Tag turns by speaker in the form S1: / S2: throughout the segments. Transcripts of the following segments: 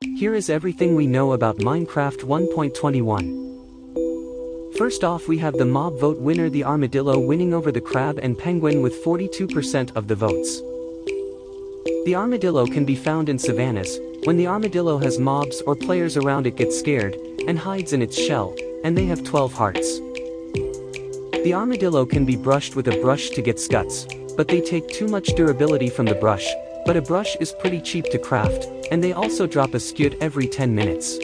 S1: Here is everything we know about Minecraft 1.21. First off, we have the mob vote winner, the armadillo, winning over the crab and penguin with 42% of the votes. The armadillo can be found in savannas. When the armadillo has mobs or players around, it gets scared and hides in its shell, and they have 12 hearts. The armadillo can be brushed with a brush to get scuts, but they take too much durability from the brush, but a brush is pretty cheap to craft, and they also drop a scud every 10 minutes.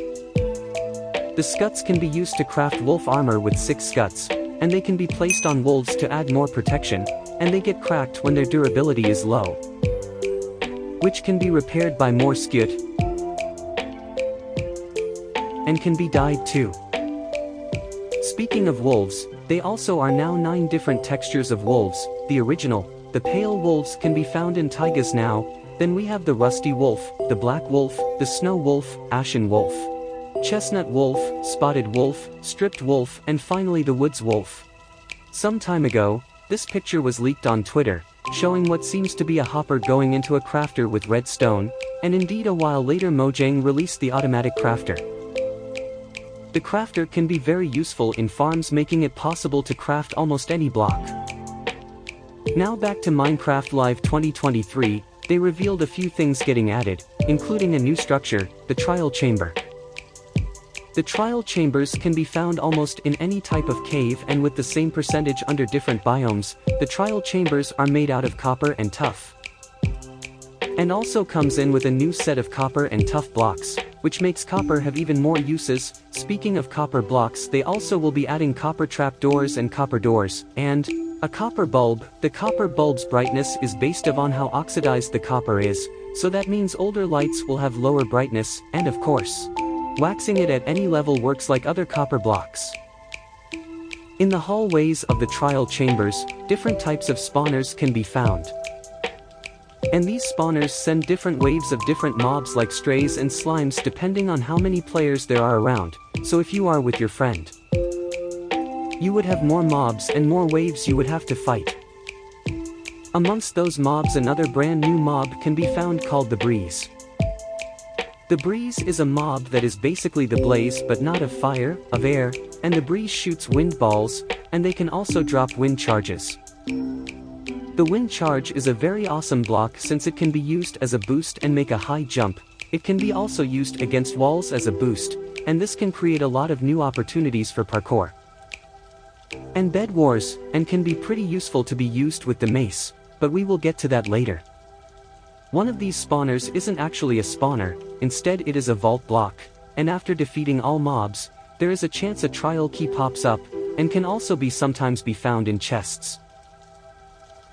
S1: The scuts can be used to craft wolf armor with 6 scuts, and they can be placed on wolves to add more protection, and they get cracked when their durability is low, which can be repaired by more scud, and can be dyed too. Speaking of wolves, they also are now 9 different textures of wolves. The original, the pale wolves, can be found in taigas now. Then we have the rusty wolf, the black wolf, the snow wolf, ashen wolf, chestnut wolf, spotted wolf, stripped wolf, and finally the woods wolf. Some time ago, this picture was leaked on Twitter, showing what seems to be a hopper going into a crafter with redstone, and indeed a while later Mojang released the automatic crafter. The crafter can be very useful in farms, making it possible to craft almost any block. Now back to Minecraft Live 2023, they revealed a few things getting added, including a new structure, the trial chamber. The trial chambers can be found almost in any type of cave, and with the same percentage under different biomes. The trial chambers are made out of copper and tuff, and also comes in with a new set of copper and tuff blocks, which makes copper have even more uses. Speaking of copper blocks, they also will be adding copper trap doors and copper doors, and a copper bulb. The copper bulb's brightness is based upon how oxidized the copper is, so that means older lights will have lower brightness, and of course, waxing it at any level works like other copper blocks. In the hallways of the trial chambers, different types of spawners can be found, and these spawners send different waves of different mobs like strays and slimes depending on how many players there are around. So if you are with your friend, you would have more mobs and more waves you would have to fight. Amongst those mobs, another brand new mob can be found called the breeze. The breeze is a mob that is basically the blaze, but not of fire, of air, and the breeze shoots wind balls, and they can also drop wind charges. The wind charge is a very awesome block since it can be used as a boost and make a high jump. It can be also used against walls as a boost, and this can create a lot of new opportunities for parkour and bed wars, and can be pretty useful to be used with the mace, but we will get to that later. One of these spawners isn't actually a spawner, instead it is a vault block, and after defeating all mobs, there is a chance a trial key pops up, and can also be sometimes be found in chests.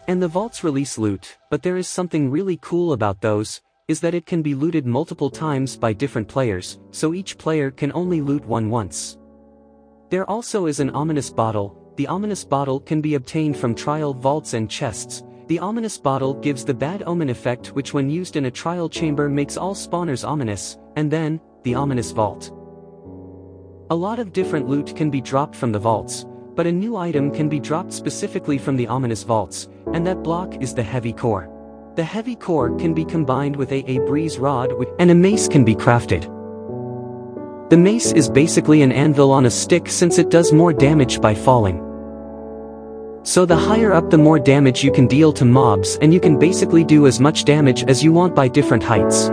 S1: And the vaults release loot, but there is something really cool about those, is that it can be looted multiple times by different players, so each player can only loot one once. There also is an ominous bottle. The ominous bottle can be obtained from trial vaults and chests. The ominous bottle gives the bad omen effect, which when used in a trial chamber makes all spawners ominous, and then, the ominous vault. A lot of different loot can be dropped from the vaults, but a new item can be dropped specifically from the ominous vaults, and that block is the heavy core. The heavy core can be combined with a breeze rod, and a mace can be crafted. The mace is basically an anvil on a stick since it does more damage by falling. So the higher up the more damage you can deal to mobs, and you can basically do as much damage as you want by different heights.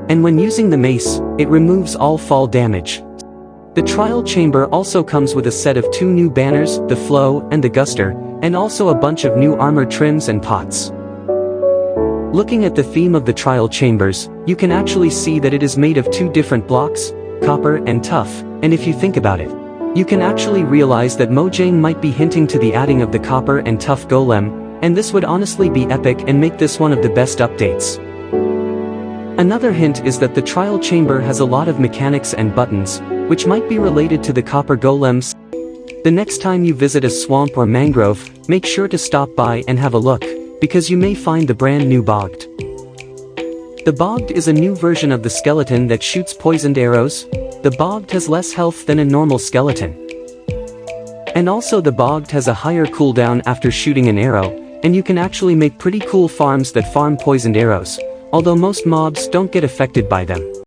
S1: And when using the mace, it removes all fall damage. The trial chamber also comes with a set of 2 new banners, the flow and the guster, and also a bunch of new armor trims and pots. Looking at the theme of the trial chambers, you can actually see that it is made of 2 different blocks, copper and tuff, and if you think about it, you can actually realize that Mojang might be hinting to the adding of the copper and tuff golem, and this would honestly be epic and make this one of the best updates. Another hint is that the trial chamber has a lot of mechanics and buttons, which might be related to the copper golems. The next time you visit a swamp or mangrove, make sure to stop by and have a look, because you may find the brand new bogged. The bogged is a new version of the skeleton that shoots poisoned arrows. The bogged has less health than a normal skeleton. And also the bogged has a higher cooldown after shooting an arrow, and you can actually make pretty cool farms that farm poisoned arrows. although most mobs don't get affected by them.